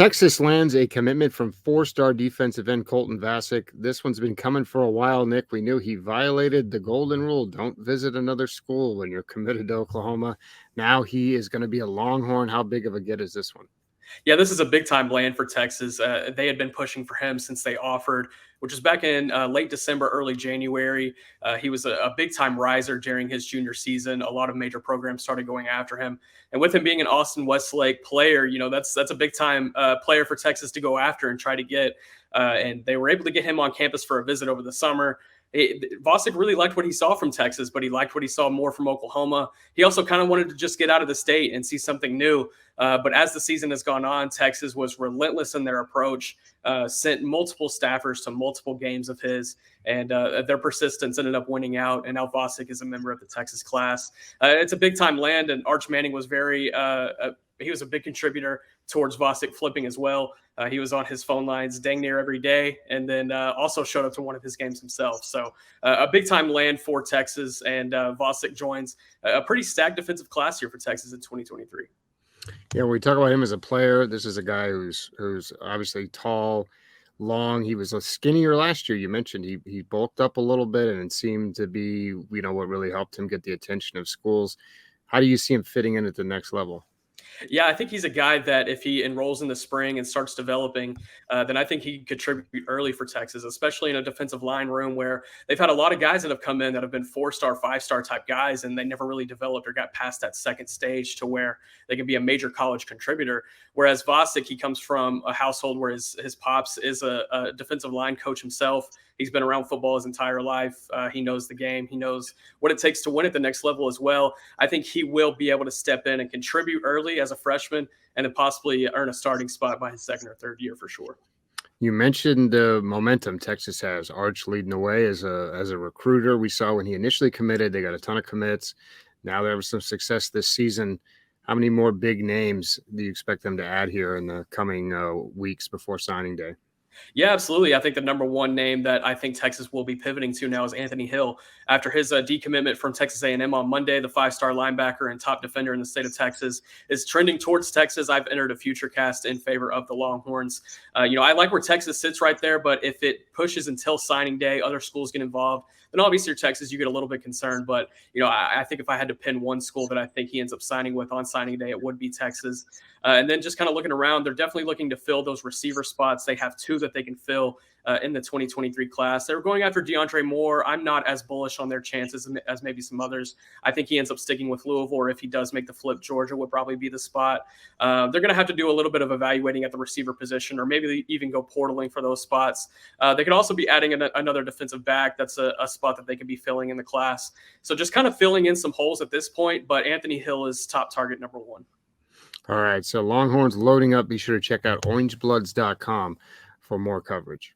Texas lands a commitment from four-star defensive end Colton Vasek. This one's been coming for a while, Nick. We knew he violated the golden rule. Don't visit another school when you're committed to Oklahoma. Now he is going to be a Longhorn. How big of a get is this one? Yeah, this is a big time land for Texas. They had been pushing for him since they offered, which was back in late December, early January. He was a big time riser during his junior season. A lot of major programs started going after him, and with him being an Austin Westlake player, that's a big time player for Texas to go after and try to get. And they were able to get him on campus for a visit over the summer. Vasek really liked what he saw from Texas, but he liked what he saw more from Oklahoma. He also kind of wanted to just get out of the state and see something new. But as the season has gone on, Texas was relentless in their approach, sent multiple staffers to multiple games of his, and their persistence ended up winning out. And now Vasek is a member of the Texas class. It's a big time land, and Arch Manning was he was a big contributor towards Vasek flipping as well. He was on his phone lines dang near every day, and then also showed up to one of his games himself. So a big-time land for Texas, and Vasek joins a pretty stacked defensive class here for Texas in 2023. Yeah, when we talk about him as a player, this is a guy who's obviously tall, long. He was skinnier last year. You mentioned he bulked up a little bit, and it seemed to be what really helped him get the attention of schools. How do you see him fitting in at the next level? Yeah, I think he's a guy that if he enrolls in the spring and starts developing, then I think he can contribute early for Texas, especially in a defensive line room where they've had a lot of guys that have come in that have been 4-star, 5-star type guys, and they never really developed or got past that second stage to where they can be a major college contributor. Whereas Vasek, he comes from a household where his pops is a defensive line coach himself. He's been around football his entire life. He knows the game. He knows what it takes to win at the next level as well. I think he will be able to step in and contribute early as a freshman and then possibly earn a starting spot by his second or third year for sure. You mentioned the momentum Texas has. Arch leading the way as a recruiter. We saw when he initially committed, they got a ton of commits. Now there was some success this season. How many more big names do you expect them to add here in the coming weeks before signing day? Yeah, absolutely. I think the number one name that I think Texas will be pivoting to now is Anthony Hill. After his decommitment from Texas A&M on Monday, the 5-star linebacker and top defender in the state of Texas is trending towards Texas. I've entered a future cast in favor of the Longhorns. I like where Texas sits right there, but if it pushes until signing day, other schools get involved, then obviously you're Texas, you get a little bit concerned. But, I think if I had to pin one school that I think he ends up signing with on signing day, it would be Texas. And then just kind of looking around, they're definitely looking to fill those receiver spots. They have two that they can fill in the 2023 class. They were going after DeAndre Moore. I'm not as bullish on their chances as maybe some others. I think he ends up sticking with Louisville, or if he does make the flip, Georgia would probably be the spot. They're going to have to do a little bit of evaluating at the receiver position, or maybe even go portaling for those spots. They could also be adding another defensive back. That's a spot that they could be filling in the class. So just kind of filling in some holes at this point, but Anthony Hill is top target number one. All right, so Longhorns loading up. Be sure to check out orangebloods.com for more coverage.